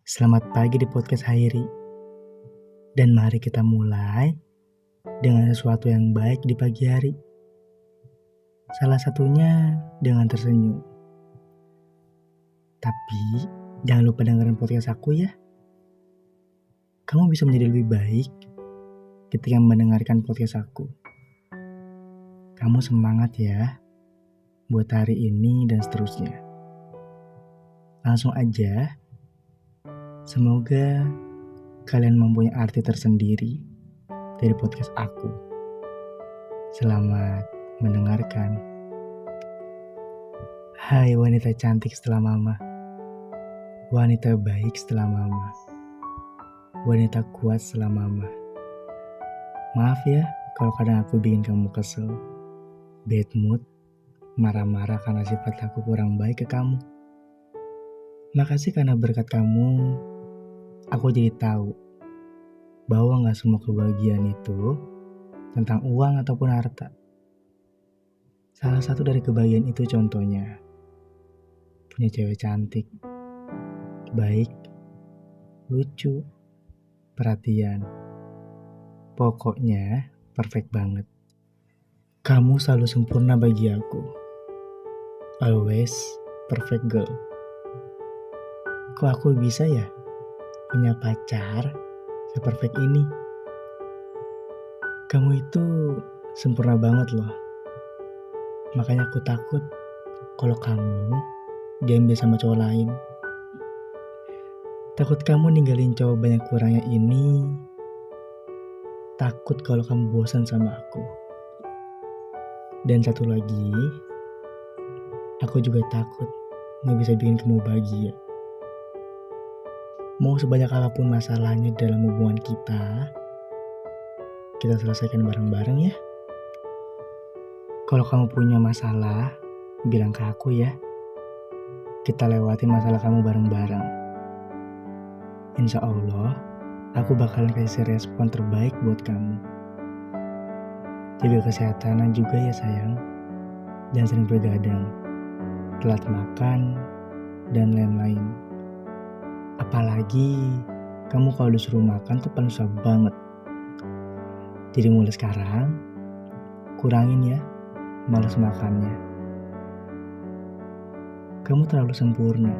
Selamat pagi di podcast Hairi. Dan mari kita mulai dengan sesuatu yang baik di pagi hari. Salah satunya dengan tersenyum. Tapi jangan lupa dengerin podcast aku ya. Kamu bisa menjadi lebih baik ketika mendengarkan podcast aku. Kamu semangat ya buat hari ini dan seterusnya. Langsung aja. Semoga kalian mempunyai arti tersendiri dari podcast aku. Selamat mendengarkan. Hai wanita cantik setelah mama. Wanita baik setelah mama. Wanita kuat setelah mama. Maaf ya kalau kadang aku bikin kamu kesel, bad mood, marah-marah karena sifat aku kurang baik ke kamu. Makasih karena berkat kamu, aku jadi tahu bahwa gak semua kebahagiaan itu tentang uang ataupun harta. Salah satu dari kebahagiaan itu contohnya punya cewek cantik, baik, lucu, perhatian. Pokoknya perfect banget. Kamu selalu sempurna bagi aku. Always perfect girl. Kok aku bisa ya punya pacar seperfect ini? Kamu itu sempurna banget loh. Makanya aku takut kalau kamu diambil sama cowok lain. Takut kamu ninggalin cowok banyak kurangnya ini. Takut kalau kamu bosan sama aku. Dan satu lagi, aku juga takut gak bisa bikin kamu bahagia. Mau sebanyak apapun masalahnya dalam hubungan kita selesaikan bareng-bareng ya. Kalau kamu punya masalah, bilang ke aku ya. Kita lewatin masalah kamu bareng-bareng. Insya Allah, aku bakalan kasih respon terbaik buat kamu. Jaga kesehatan juga ya sayang. Jangan sering begadang, telat makan, dan lain-lain. Apalagi kamu kalau disuruh makan tuh paling susah banget. Jadi mulai sekarang, kurangin ya malas makannya. Kamu terlalu sempurna.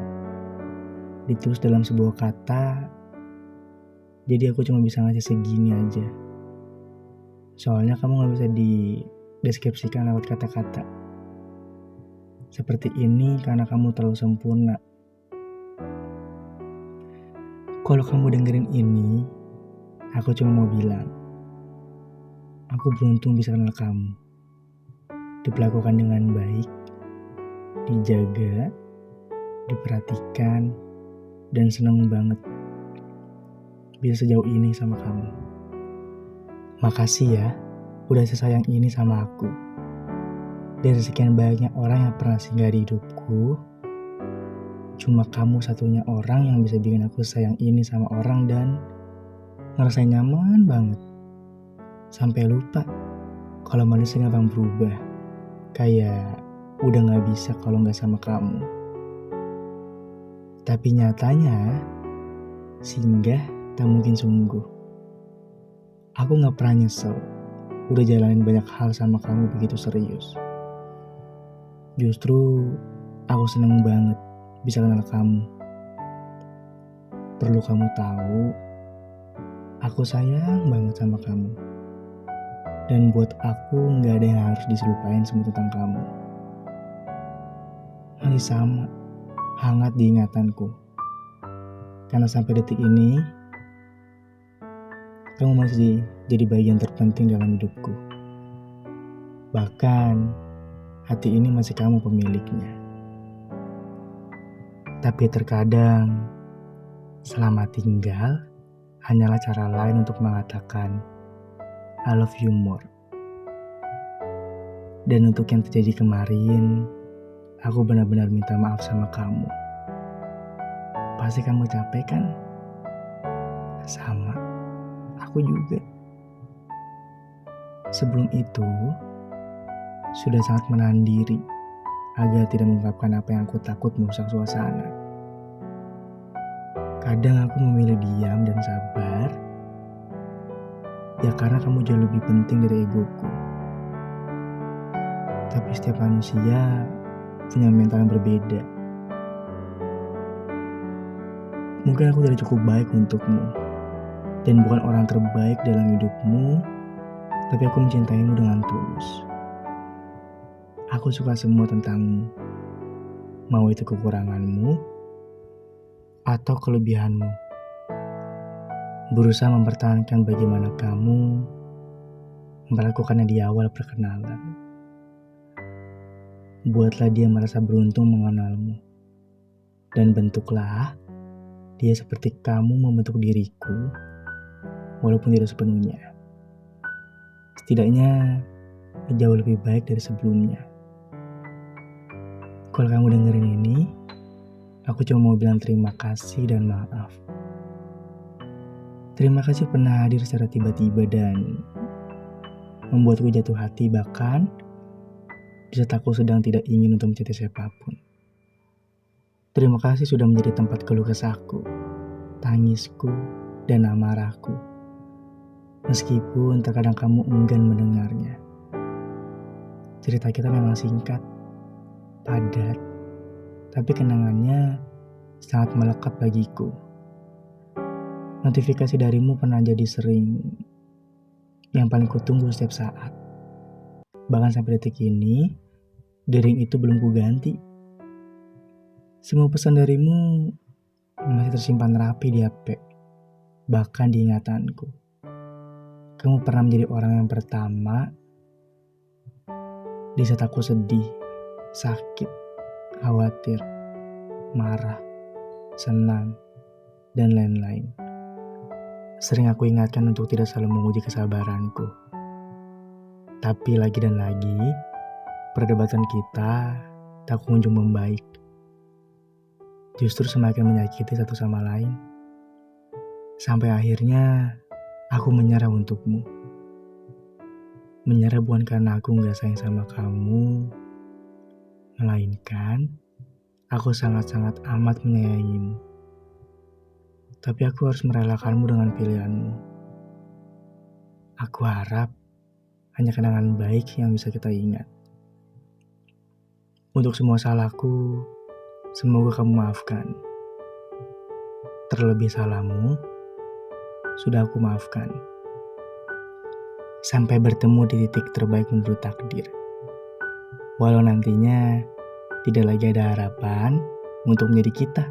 Ditulis dalam sebuah kata, jadi aku cuma bisa ngasih segini aja. Soalnya kamu gak bisa dideskripsikan lewat kata-kata. Seperti ini karena kamu terlalu sempurna. Kalau kamu dengerin ini, aku cuma mau bilang, aku beruntung bisa kenal kamu. Diperlakukan dengan baik, dijaga, diperhatikan, dan seneng banget bisa sejauh ini sama kamu. Makasih ya, udah sesayang ini sama aku. Dari sekian banyaknya orang yang pernah singgah di hidupku, cuma kamu satunya orang yang bisa bikin aku sayang ini sama orang dan ngerasain nyaman banget. Sampai lupa kalau manusia gampang berubah. Kayak udah gak bisa kalau gak sama kamu. Tapi nyatanya, singgah tak mungkin sungguh. Aku gak pernah nyesel udah jalanin banyak hal sama kamu begitu serius. Justru aku seneng banget bisa kenal kamu. Perlu kamu tahu, aku sayang banget sama kamu. Dan buat aku gak ada yang harus diselupain semua tentang kamu. Masih sama, hangat di ingatanku. Karena sampai detik ini, kamu masih jadi bagian terpenting dalam hidupku. Bahkan, hati ini masih kamu pemiliknya. Tapi terkadang, selamat tinggal hanyalah cara lain untuk mengatakan I love you more. Dan untuk yang terjadi kemarin, aku benar-benar minta maaf sama kamu. Pasti kamu capek kan? Sama, aku juga. Sebelum itu, sudah sangat menahan diri agar tidak mengungkapkan apa yang aku takut merusak suasana. Kadang aku memilih diam dan sabar, ya karena kamu jauh lebih penting dari egoku. Tapi setiap manusia punya mental yang berbeda. Mungkin aku tidak cukup baik untukmu, dan bukan orang terbaik dalam hidupmu, tapi aku mencintaimu dengan tulus. Aku suka semua tentangmu, mau itu kekuranganmu atau kelebihanmu. Berusaha mempertahankan bagaimana kamu melakukannya di awal perkenalan. Buatlah dia merasa beruntung mengenalmu. Dan bentuklah dia seperti kamu membentuk diriku, walaupun tidak sepenuhnya. Setidaknya jauh lebih baik dari sebelumnya. Kalau kamu dengerin ini, aku cuma mau bilang terima kasih dan maaf. Terima kasih pernah hadir secara tiba-tiba dan membuatku jatuh hati, bahkan di saat aku sedang tidak ingin untuk mencintai siapapun. Terima kasih sudah menjadi tempat keluh kesahku, tangisku, dan amarahku. Meskipun terkadang kamu enggan mendengarnya. Cerita kita memang singkat, padat, tapi kenangannya sangat melekat bagiku. Notifikasi darimu pernah jadi sering yang paling kutunggu setiap saat. Bahkan sampai detik ini, dering itu belum kuganti. Semua pesan darimu masih tersimpan rapi di HP, bahkan di ingatanku. Kamu pernah menjadi orang yang pertama di saat aku sedih, sakit, khawatir, marah, senang, dan lain-lain. Sering aku ingatkan untuk tidak selalu menguji kesabaranku. Tapi lagi dan lagi, perdebatan kita tak kunjung membaik. Justru semakin menyakiti satu sama lain. Sampai akhirnya, aku menyerah untukmu. Menyerah bukan karena aku gak sayang sama kamu, melainkan aku sangat-sangat amat menyayangimu. Tapi aku harus merelakanmu dengan pilihanmu. Aku harap hanya kenangan baik yang bisa kita ingat. Untuk semua salahku, semoga kamu maafkan. Terlebih salahmu, sudah aku maafkan. Sampai bertemu di titik terbaik menurut takdir. Walau nantinya tidak lagi ada harapan untuk menjadi kita.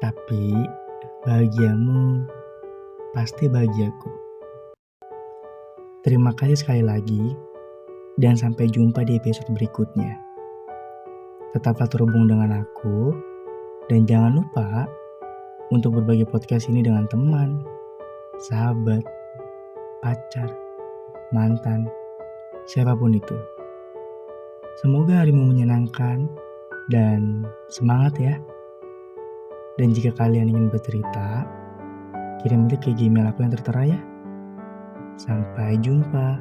Tapi bahagiamu pasti bahagiaku. Terima kasih sekali lagi dan sampai jumpa di episode berikutnya. Tetaplah terhubung dengan aku dan jangan lupa untuk berbagi podcast ini dengan teman, sahabat, pacar, mantan, siapapun itu. Semoga harimu menyenangkan dan semangat ya. Dan jika kalian ingin bercerita, kirim link ke Gmail aku yang tertera ya. Sampai jumpa.